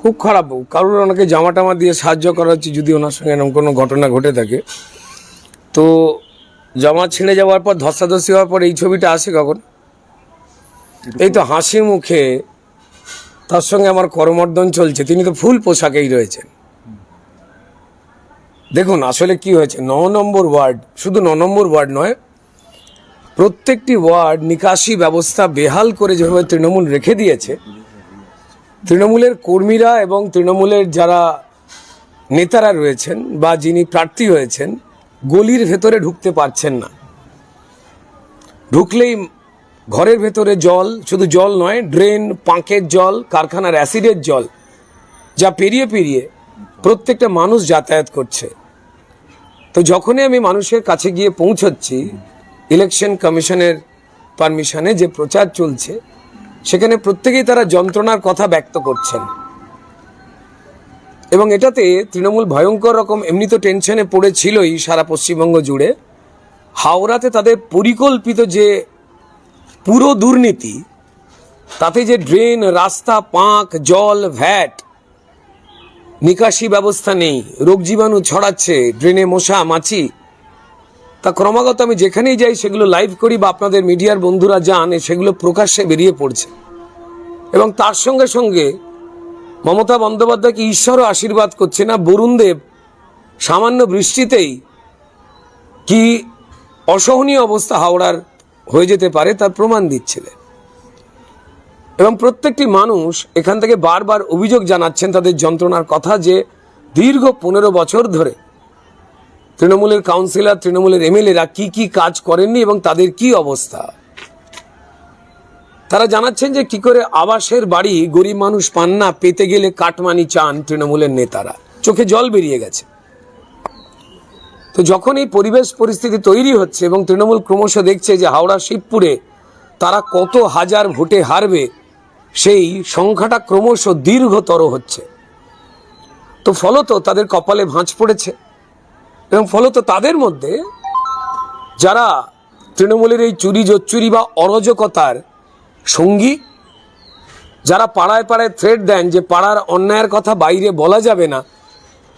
খুব খারাপ। কারোর ওনাকে জামা টামা দিয়ে সাহায্য করা হচ্ছে, যদি ওনার সঙ্গে এরকম কোনো ঘটনা ঘটে থাকে। তো জামা ছিঁড়ে যাওয়ার পর, ধস্তাধস্তি হওয়ার পর এই ছবিটা আসে কখন? এই তো হাসি মুখে তার সঙ্গে আমার করমর্দন চলছে, তিনি তো ফুল পোশাকেই রয়েছেন। দেখুন আসলে কি হয়েছে, 9 নম্বর ওয়ার্ড, শুধু 9 নম্বর ওয়ার্ড নয়, প্রত্যেকটি ওয়ার্ড নিকাশি ব্যবস্থা বেহাল করে যেভাবে তৃণমূল রেখে দিয়েছে, তৃণমূলের কর্মীরা এবং তৃণমূলের যারা নেতারা রয়েছেন বা যিনি প্রার্থী হয়েছেন, গলির ভেতরে ঢুকতে পারছেন না। ঢুকলেই ঘরের ভেতরে জল, শুধু জল নয়, ড্রেন, পাঁকের জল, কারখানার অ্যাসিডের জল, যা পেরিয়ে পেরিয়ে প্রত্যেকটা মানুষ যাতায়াত করছে। তো যখনই আমি মানুষের কাছে গিয়ে পৌঁছচ্ছি, ইলেকশন কমিশনের পারমিশনে যে প্রচার চলছে, সেখানে প্রত্যেকেই তারা যন্ত্রণার কথা ব্যক্ত করছেন। এবং এটাতে তৃণমূল ভয়ঙ্কর রকম এমনি তো টেনশনে পড়েছিলই সারা পশ্চিমবঙ্গ জুড়ে। হাওড়াতে তাদের পরিকল্পিত যে পুরো দুর্নীতি, তাতে যে ড্রেন, রাস্তা, পাঁক, জল, ভ্যাট, নিকাশি ব্যবস্থা নেই, রোগ জীবাণু ছড়াচ্ছে, ড্রেনে মশা মাছি, তা ক্রমাগত আমি যেখানেই যাই সেগুলো লাইভ করি বা আপনাদের মিডিয়ার বন্ধুরা যান, সেগুলো প্রকাশ্যে বেরিয়ে পড়ছে। এবং তার সঙ্গে সঙ্গে মমতা বন্দ্যোপাধ্যায়কে ঈশ্বরও আশীর্বাদ করছে না। বরুণ দেব সামান্য বৃষ্টিতেই কি অসহনীয় অবস্থা হাওড়ার হয়ে যেতে পারে তার প্রমাণ দিচ্ছিলেন। এবং প্রত্যেকটি মানুষ এখান থেকে বারবার অভিযোগ জানাচ্ছেন তাদের যন্ত্রণার কথা, যে দীর্ঘ 15 বছর ধরে তৃণমূলের কাউন্সিলর, তৃণমূলের এমএলএরা কি কি কাজ করেননি এবং তাদের কি অবস্থা। তারা জানাচ্ছেন যে কি করে আবাসের বাড়ি গরিব মানুষ পান না, পেতে গেলে কাটমানি চান তৃণমূলের নেতারা। চোখে জল বেরিয়ে গেছে। তো যখন এই পরিবেশ পরিস্থিতি তৈরি হচ্ছে এবং তৃণমূল ক্রমশ দেখছে যে হাওড়া শিবপুরে তারা কত হাজার ভোটে হারবে, সেই সংখ্যাটা ক্রমশ দীর্ঘতর হচ্ছে। তো ফলত তাদের কপালে ভাঁজ পড়েছে এবং ফলত তাদের মধ্যে যারা তৃণমূলের এই চুরি জোচ্চুরি বা অরাজকতার সঙ্গী, যারা পাড়ায় পাড়ায় থ্রেট দেন যে পাড়ার অন্যায়ের কথা বাইরে বলা যাবে না,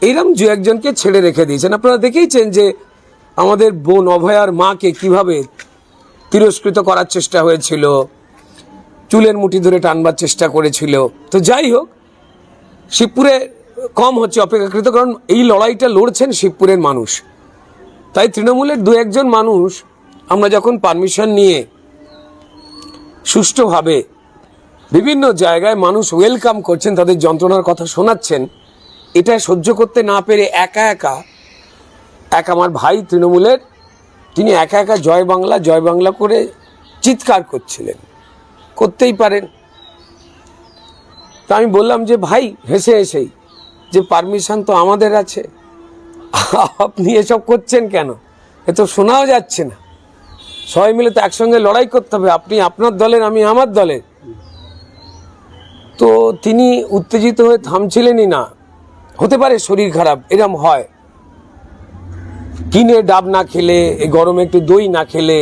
এইরকম দু একজনকে ছেড়ে রেখে দিয়েছেন। আপনারা দেখেইছেন যে আমাদের বোন অভয়ার মাকে কিভাবে তিরস্কৃত করার চেষ্টা হয়েছিল, চুলের মুঠি ধরে টানবার চেষ্টা করেছিল। তো যাই হোক, শিবপুরে কম হচ্ছে অপেক্ষাকৃত, কারণ এই লড়াইটা লড়ছেন শিবপুরের মানুষ। তাই তৃণমূলের দু একজন মানুষ আমরা যখন পারমিশন নিয়ে সুষ্ঠুভাবে বিভিন্ন জায়গায় মানুষ ওয়েলকাম করছেন, তাদের যন্ত্রণার কথা শোনাচ্ছেন, এটা সহ্য করতে না পেরে এক আমার ভাই তৃণমূলের, তিনি একা একা জয় বাংলা জয় বাংলা করে চিৎকার করছিলেন। করতেই পারেন। তা আমি বললাম যে ভাই, হেসে হেসেই, যে পারমিশন তো আমাদের আছে, আপনি এসব করছেন কেন? এ তো শোনাও যাচ্ছে না। সবাই মিলে তো একসঙ্গে লড়াই করতে হবে, আপনি আপনার দলের, আমি আমার দলের। তো তিনি উত্তেজিত হয়ে থামছিলেনই না। হতে পারে শরীর খারাপ, এরম হয়, কিনে ডাব না খেলে, এই গরমে একটু দই না খেলে,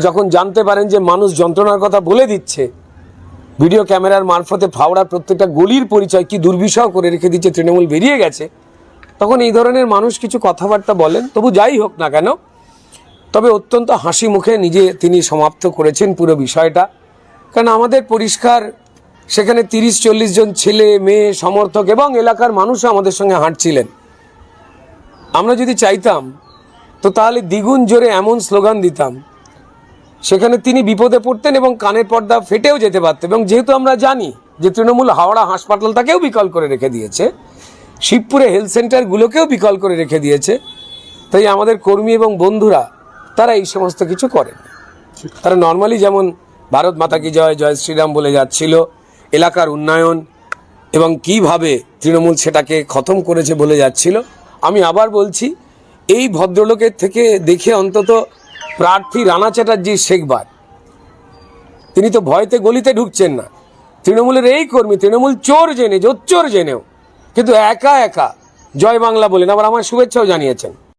যখন জানতে পারেন যে মানুষ যন্ত্রণার কথা বলে দিচ্ছে, ভিডিও ক্যামেরার মারফতে হাওড়ার প্রত্যেকটা গলির পরিচয় কি দুর্বিষহ করে রেখে দিচ্ছে তৃণমূল বেরিয়ে গেছে, তখন এই ধরনের মানুষ কিছু কথাবার্তা বলেন। তবু যাই হোক না কেন, তবে অত্যন্ত হাসি মুখে তিনি সমাপ্ত করেছেন পুরো বিষয়টা। কারণ আমাদের পরিষ্কার সেখানে 30-40 জন ছেলে মেয়ে সমর্থক এবং এলাকার মানুষও আমাদের সঙ্গে হাঁটছিলেন। আমরা যদি চাইতাম তো তাহলে দ্বিগুণ জোরে এমন স্লোগান দিতাম, সেখানে তিনি বিপদে পড়তেন এবং কানের পর্দা ফেটেও যেতে পারতেন। এবং যেহেতু আমরা জানি যে তৃণমূল হাওড়া হাসপাতালটাকেও বিকল করে রেখে দিয়েছে, শিবপুরে হেলথ সেন্টারগুলোকেও বিকল করে রেখে দিয়েছে, তাই আমাদের কর্মী এবং বন্ধুরা তারা এই সমস্ত কিছু করেন। তারা নর্মালি যেমন ভারত মাতা কি জয়, জয় শ্রীরাম বলে যাচ্ছিল, এলাকার উন্নয়ন এবং কিভাবে তৃণমূল সেটাকে খতম করেছে বলে যাচ্ছিল। আমি আবার বলছি, এই ভদ্রলোকের থেকে দেখে অন্তত প্রার্থী রানা চ্যাটার্জি শেখবার, তিনি তো ভয়তে গলিতে ঢুকছেন না। তৃণমূলের এই কর্মী, তৃণমূল চোর জেনে, জোচ্চোর জেনেও কিন্তু একা একা জয় বাংলা বলেন, আবার আমার শুভেচ্ছাও জানিয়েছেন।